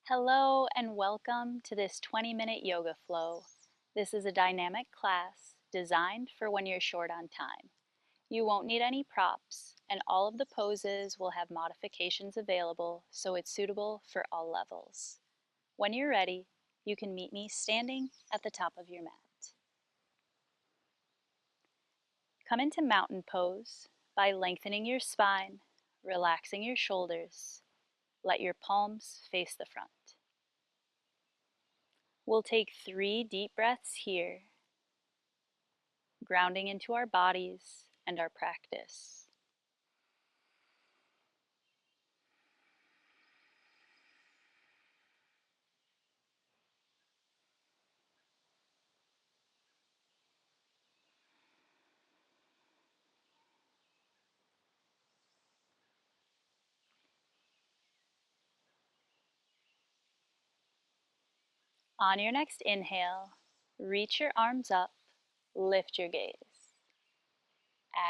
Hello and welcome to this 20-minute yoga flow. This is a dynamic class designed for when you're short on time. You won't need any props, and all of the poses will have modifications available, so it's suitable for all levels. When you're ready, you can meet me standing at the top of your mat. Come into mountain pose by lengthening your spine, relaxing your shoulders. Let your palms face the front. We'll take 3 deep breaths here, grounding into our bodies and our practice. On your next inhale, reach your arms up, lift your gaze.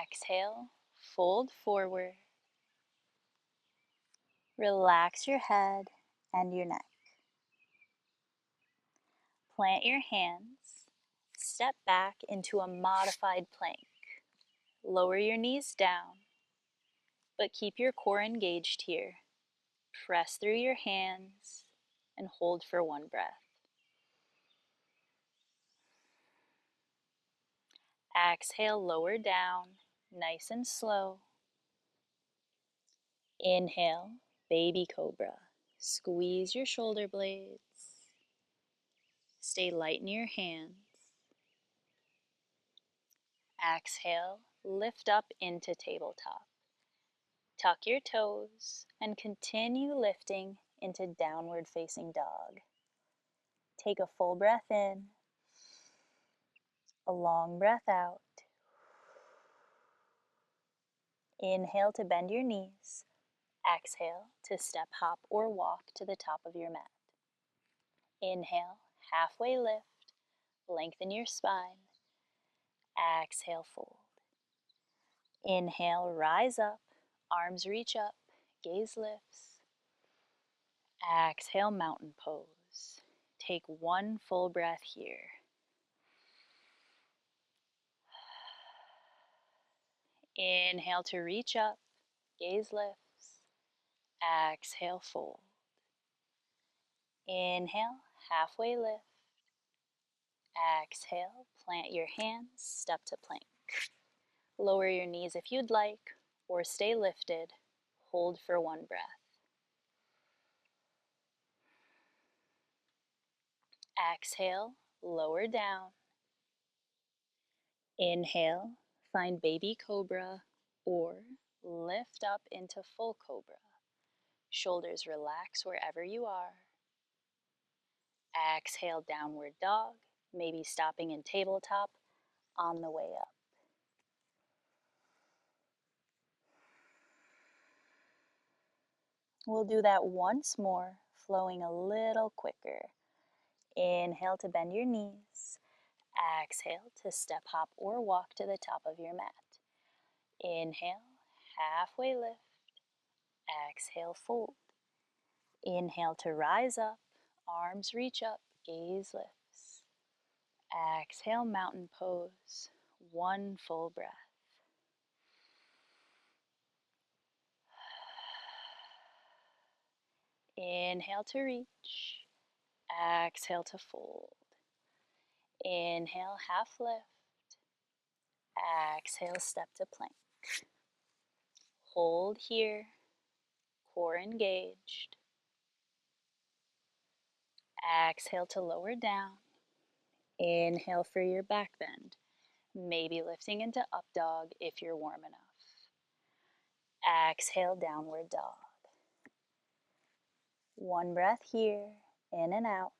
Exhale, fold forward. Relax your head and your neck. Plant your hands, step back into a modified plank. Lower your knees down, but keep your core engaged here. Press through your hands and hold for 1 breath. Exhale, lower down, nice and slow. Inhale, baby cobra. Squeeze your shoulder blades. Stay light in your hands. Exhale, lift up into tabletop. Tuck your toes and continue lifting into downward facing dog. Take a full breath in, a long breath out. Inhale to bend your knees. Exhale to step, hop, or walk to the top of your mat. Inhale, halfway lift, lengthen your spine. Exhale, fold. Inhale, rise up, arms reach up, gaze lifts. Exhale, mountain pose. Take 1 full breath here. Inhale to reach up, gaze lifts. Exhale, fold. Inhale, halfway lift. Exhale, plant your hands, step to plank. Lower your knees if you'd like, or stay lifted. Hold for 1 breath. Exhale, lower down. Inhale, find baby cobra, or lift up into full cobra. Shoulders relax wherever you are. Exhale, downward dog, maybe stopping in tabletop on the way up. We'll do that once more, flowing a little quicker. Inhale to bend your knees. Exhale to step, hop, or walk to the top of your mat. Inhale, halfway lift. Exhale, fold. Inhale to rise up, arms reach up, gaze lifts. Exhale, mountain pose, 1 full breath. Inhale to reach. Exhale to fold. Inhale, half lift. Exhale, step to plank. Hold here, core engaged. Exhale to lower down. Inhale for your back bend, maybe lifting into up dog if you're warm enough. Exhale, downward dog. 1 breath here, in and out.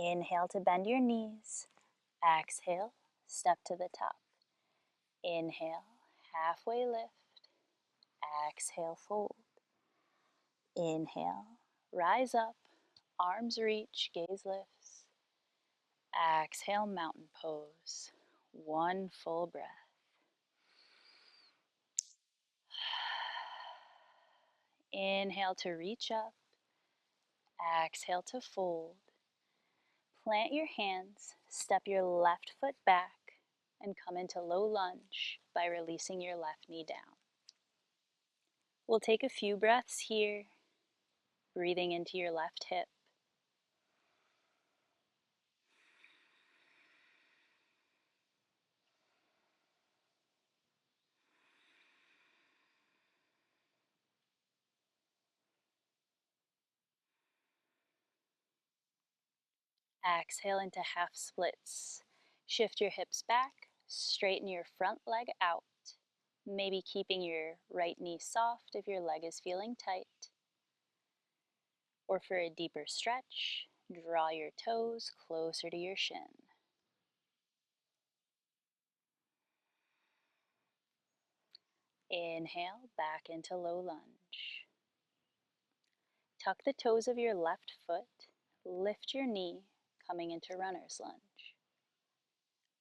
Inhale to bend your knees. Exhale, step to the top. Inhale, halfway lift. Exhale, fold. Inhale, rise up, arms reach, gaze lifts. Exhale, mountain pose, 1 full breath. Inhale to reach up. Exhale to fold. Plant your hands, step your left foot back, and come into low lunge by releasing your left knee down. We'll take a few breaths here, breathing into your left hip. Exhale into half splits. Shift your hips back, straighten your front leg out, maybe keeping your right knee soft if your leg is feeling tight. Or for a deeper stretch, draw your toes closer to your shin. Inhale back into low lunge. Tuck the toes of your left foot, lift your knee, coming into runner's lunge.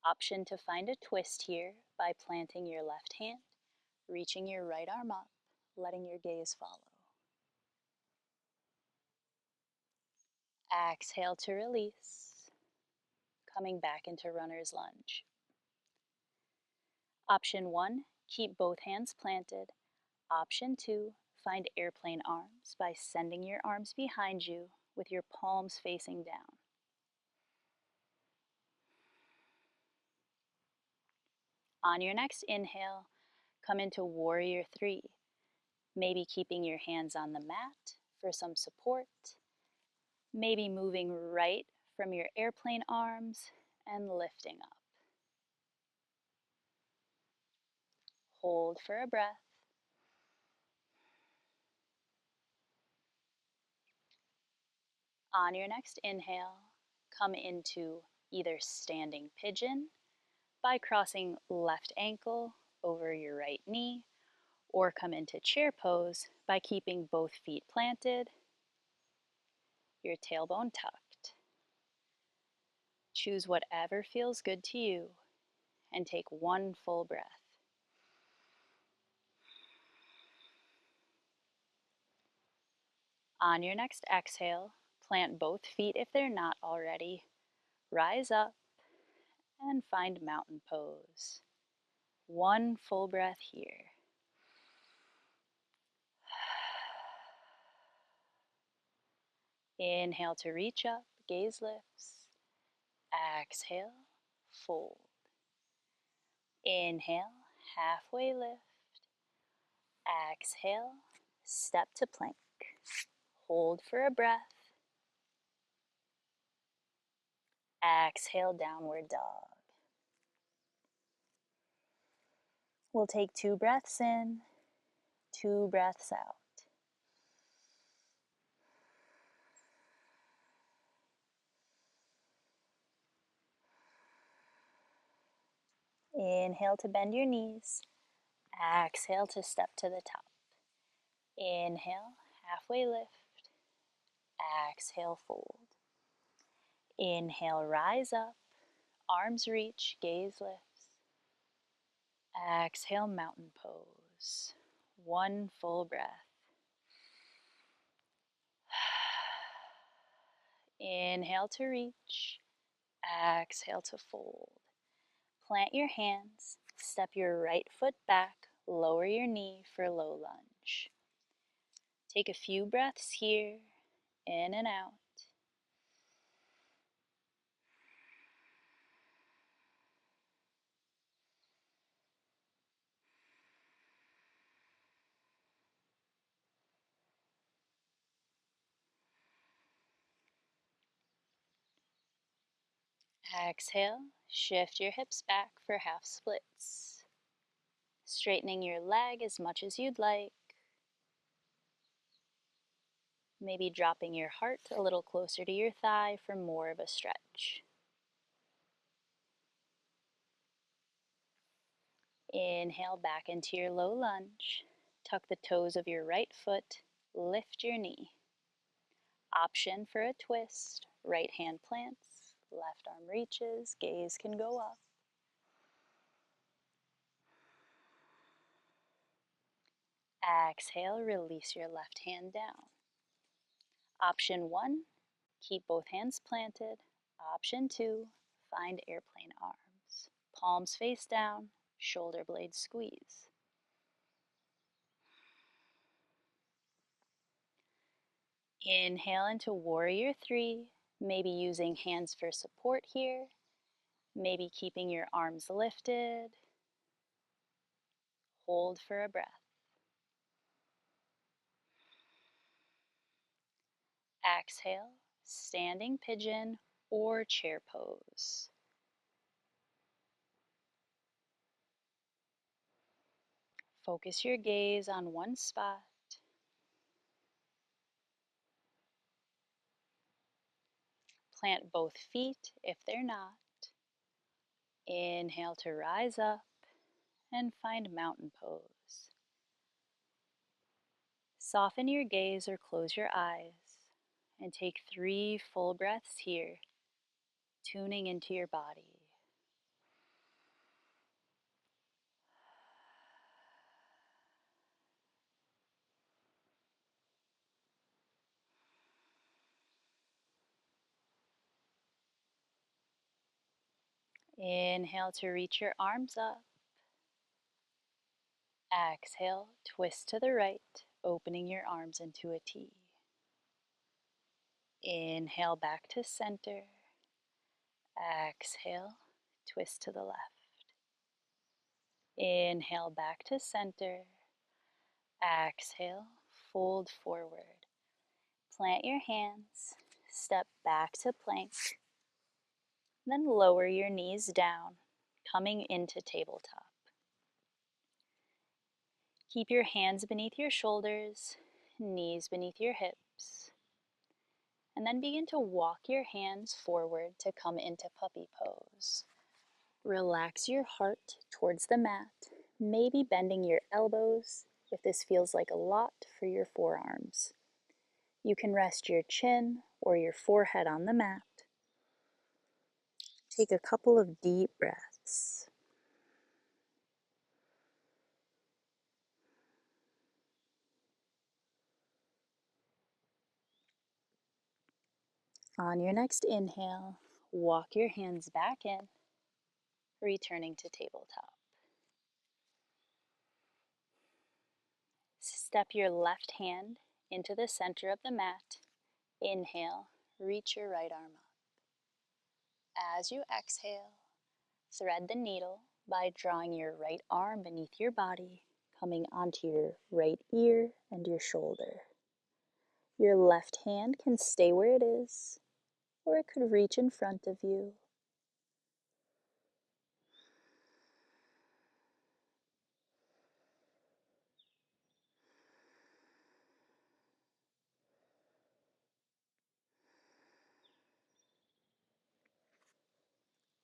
Option to find a twist here by planting your left hand, reaching your right arm up, letting your gaze follow. Exhale to release, coming back into runner's lunge. Option 1, keep both hands planted. Option 2, find airplane arms by sending your arms behind you with your palms facing down. On your next inhale, come into Warrior 3, maybe keeping your hands on the mat for some support, maybe moving right from your airplane arms and lifting up. Hold for a breath. On your next inhale, come into either standing pigeon by crossing left ankle over your right knee, or come into chair pose by keeping both feet planted, your tailbone tucked. Choose whatever feels good to you and take one full breath. On your next exhale, plant both feet if they're not already. Rise up and find mountain pose. One full breath here. Inhale to reach up, gaze lifts. Exhale, fold. Inhale, halfway lift. Exhale, step to plank. Hold for a breath. Exhale, downward dog. We'll take 2 breaths in, 2 breaths out. Inhale to bend your knees. Exhale to step to the top. Inhale, halfway lift. Exhale, fold. Inhale, rise up. Arms reach, gaze lifts. Exhale, mountain pose. One full breath. Inhale to reach. Exhale to fold. Plant your hands. Step your right foot back. Lower your knee for low lunge. Take a few breaths here, in and out. Exhale, shift your hips back for half splits. Straightening your leg as much as you'd like. Maybe dropping your heart a little closer to your thigh for more of a stretch. Inhale back into your low lunge. Tuck the toes of your right foot. Lift your knee. Option for a twist. Right hand plants. Left arm reaches. Gaze can go up. Exhale, release your left hand down. Option 1, keep both hands planted. Option 2, find airplane arms. Palms face down, shoulder blades squeeze. Inhale into Warrior 3, maybe using hands for support here, maybe keeping your arms lifted. Hold for a breath. Exhale, standing pigeon or chair pose. Focus your gaze on one spot. Plant both feet if they're not. Inhale to rise up and find mountain pose. Soften your gaze or close your eyes and take 3 full breaths here, tuning into your body. Inhale to reach your arms up. Exhale, twist to the right, opening your arms into a T. Inhale back to center. Exhale, twist to the left. Inhale back to center. Exhale, fold forward. Plant your hands, step back to plank, then lower your knees down, coming into tabletop. Keep your hands beneath your shoulders, knees beneath your hips, and then begin to walk your hands forward to come into puppy pose. Relax your heart towards the mat, maybe bending your elbows if this feels like a lot for your forearms. You can rest your chin or your forehead on the mat. Take a couple of deep breaths. On your next inhale, walk your hands back in, returning to tabletop. Step your left hand into the center of the mat. Inhale, reach your right arm up. As you exhale, thread the needle by drawing your right arm beneath your body, coming onto your right ear and your shoulder. Your left hand can stay where it is, or it could reach in front of you.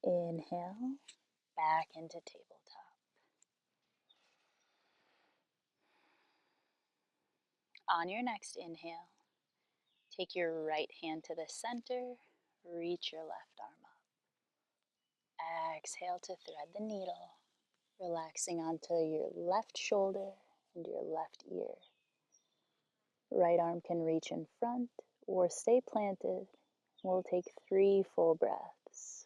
Inhale, back into tabletop. On your next inhale, take your right hand to the center, reach your left arm up. Exhale to thread the needle, relaxing onto your left shoulder and your left ear. Right arm can reach in front or stay planted. We'll take 3 full breaths.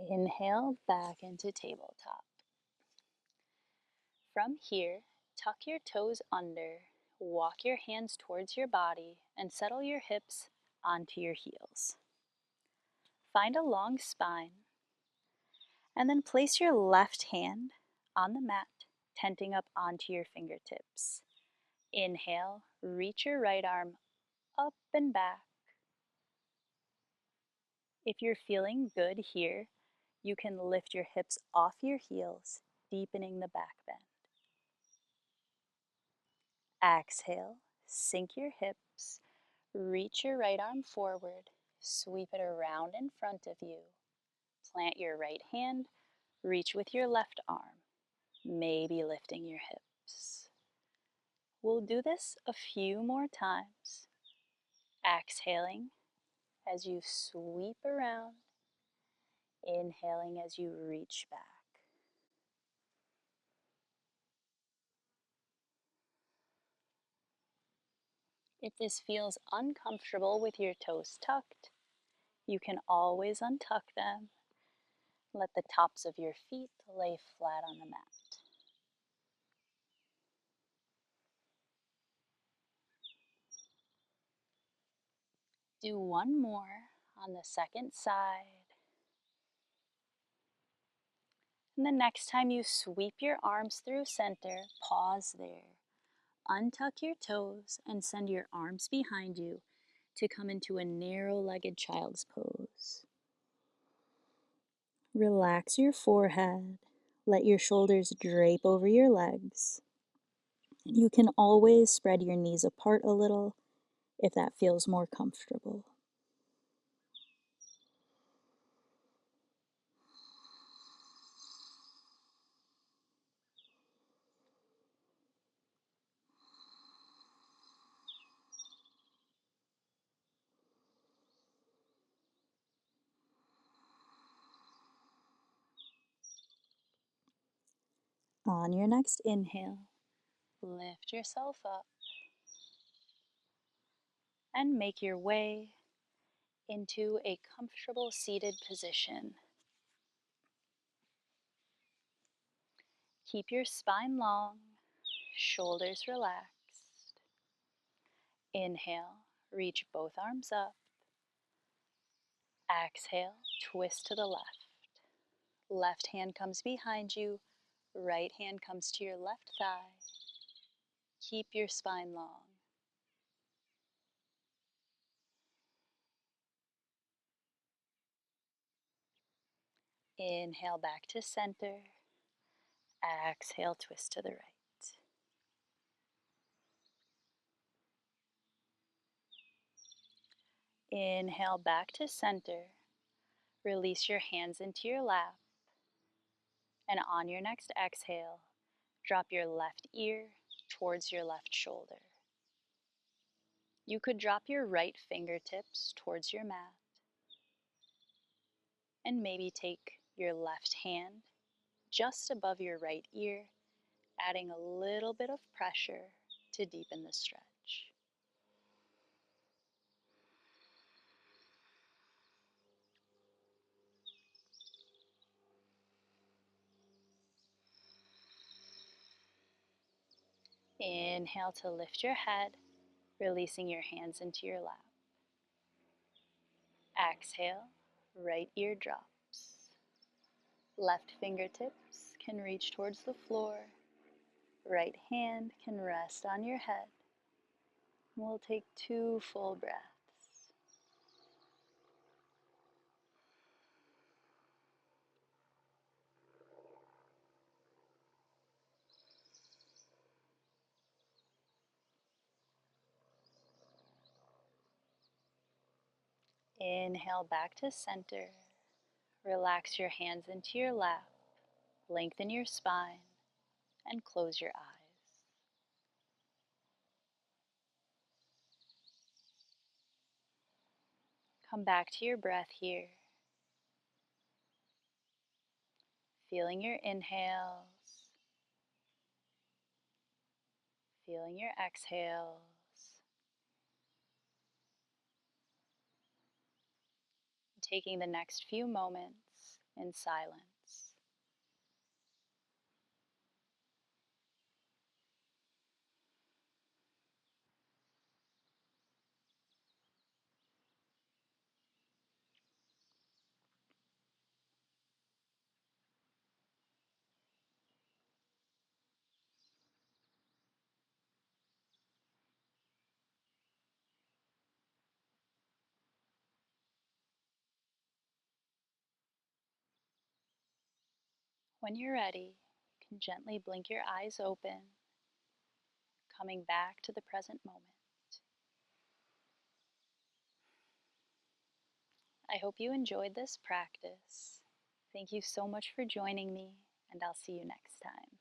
Inhale back into tabletop. From here, tuck your toes under, walk your hands towards your body, and settle your hips onto your heels. Find a long spine, and then place your left hand on the mat, tenting up onto your fingertips. Inhale, reach your right arm up and back. If you're feeling good here, you can lift your hips off your heels, deepening the back bend. Exhale, sink your hips, reach your right arm forward, sweep it around in front of you. Plant your right hand, reach with your left arm. maybe lifting your hips. We'll do this a few more times. Exhaling as you sweep around, inhaling as you reach back. If this feels uncomfortable with your toes tucked, you can always untuck them. Let the tops of your feet lay flat on the mat. Do one more on the second side. And the next time you sweep your arms through center, pause there. Untuck your toes and send your arms behind you to come into a narrow-legged child's pose. Relax your forehead. Let your shoulders drape over your legs. You can always spread your knees apart a little if that feels more comfortable. On your next inhale, lift yourself up and make your way into a comfortable seated position. Keep your spine long, shoulders relaxed. Inhale, reach both arms up. Exhale, twist to the left. Left hand comes behind you, right hand comes to your left thigh. Keep your spine long. Inhale back to center. Exhale, twist to the right. Inhale back to center. Release your hands into your lap. And on your next exhale, drop your left ear towards your left shoulder. You could drop your right fingertips towards your mat. And maybe take your left hand just above your right ear, adding a little bit of pressure to deepen the stretch. Inhale to lift your head, releasing your hands into your lap. Exhale, right ear drops. Left fingertips can reach towards the floor. Right hand can rest on your head. We'll take 2 full breaths. Inhale back to center. Relax your hands into your lap. Lengthen your spine and close your eyes. Come back to your breath here. Feeling your inhales, feeling your exhales. Taking the next few moments in silence. When you're ready, you can gently blink your eyes open, coming back to the present moment. I hope you enjoyed this practice. Thank you so much for joining me, and I'll see you next time.